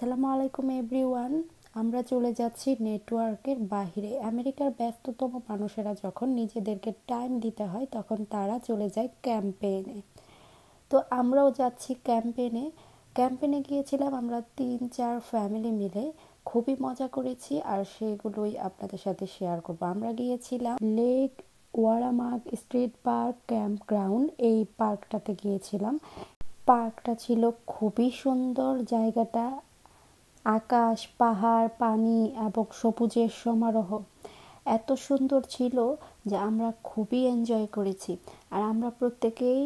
আসসালামু আলাইকুম এভরিওয়ান। আমরা চলে যাচ্ছি নেটওয়ার্কের বাইরে। আমেরিকার ব্যস্ততম মানুষেরা যখন নিজেদেরকে টাইম দিতে হয় তখন তারা চলে যায় ক্যাম্পেইনে। তো আমরাও যাচ্ছি ক্যাম্পেইনে গিয়েছিলাম আমরা 3-4 ফ্যামিলি মিলে। খুবই মজা করেছি আর সেগুলোই আপনাদের সাথে শেয়ার করব। আমরা গিয়েছিলাম লেক ওয়ারামাগ স্ট্রিট পার্ক ক্যাম্প গ্রাউন্ড, এই পার্কটাতে গিয়েছিলাম। পার্কটা ছিল খুবই সুন্দর। জায়গাটা আকাশ, পাহাড়, পানি এবং সবুজের সমারোহ এত সুন্দর ছিল যে আমরা খুবই এনজয় করেছি। আর আমরা প্রত্যেকেই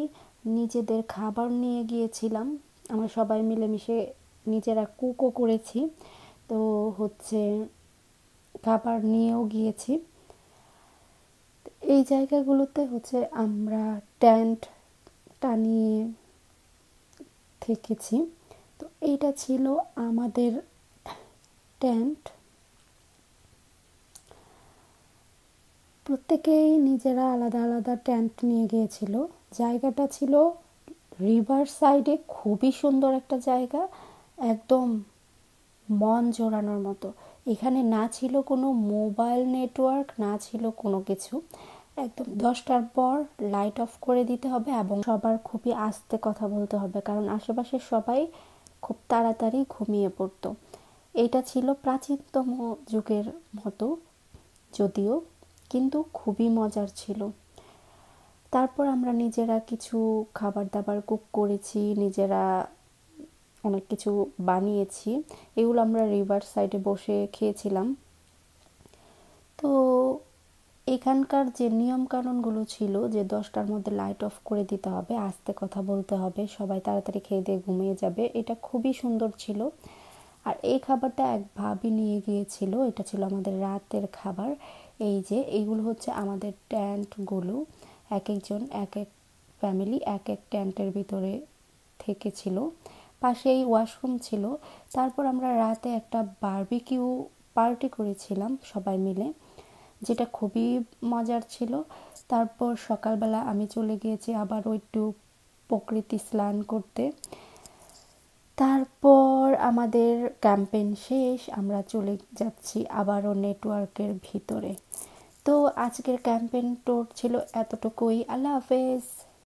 নিজেদের খাবার নিয়ে গিয়েছিলাম। আমরা সবাই মিলেমিশে নিজেরা কুকও করেছি। তো খাবার নিয়েও গিয়েছি। এই জায়গাগুলোতে আমরা টেন্ট টানিয়ে থেকেছি। তো এইটা ছিল আমাদের টেন্ট। প্রত্যেকেই নিজেরা আলাদা আলাদা টেন্ট নিয়ে গিয়েছিল। জায়গাটা ছিল রিভার সাইডে, খুবই সুন্দর একটা জায়গা, একদম মন জোড়ানোর মতো। এখানে না ছিল কোনো মোবাইল নেটওয়ার্ক, না ছিল কোনো কিছু। একদম 10টার পর লাইট অফ করে দিতে হবে এবং সবার খুবই আস্তে কথা বলতে হবে, কারণ আশেপাশে সবাই খুব তাড়াতাড়ি ঘুমিয়ে পড়তো। এটা ছিল প্রাচীনতম যুগের মতো যদিও, কিন্তু খুবই মজার ছিল। তারপর আমরা নিজেরা কিছু খাবার দাবার কুক করেছি, নিজেরা অনেক কিছু বানিয়েছি। এগুলো আমরা রিভার সাইডে বসে খেয়েছিলাম। তো এখানকার যে নিয়ম কানুনগুলো ছিল যে 10টার মধ্যে লাইট অফ করে দিতে হবে, আস্তে কথা বলতে হবে, সবাই তাড়াতাড়ি খেয়ে দিয়ে ঘুমিয়ে যাবে, এটা খুবই সুন্দর ছিল। আর এই খাবারটা এক ভাবি নিয়ে গিয়েছিল, এটা ছিল আমাদের রাতের খাবার। এই যে এইগুলো আমাদের টেন্টগুলো, এক একজন এক এক ফ্যামিলি এক এক টেন্টের ভিতরে থেকেছিল। পাশেই ওয়াশরুম ছিল। তারপর আমরা রাতে একটা বারবিকিউ পার্টি করেছিলাম সবাই মিলে, যেটা খুবই মজার ছিল। তারপর সকালবেলা আমি চলে গিয়েছি আবারও একটু প্রকৃতি স্নান করতে। তারপর আমাদের ক্যাম্পেইন শেষ, আমরা চলে যাচ্ছি আবারও নেটওয়ার্কের ভিতরে। তো আজকের ক্যাম্পেইন ট্যুর ছিল এতটুকুই। আল্লাহ হাফেজ।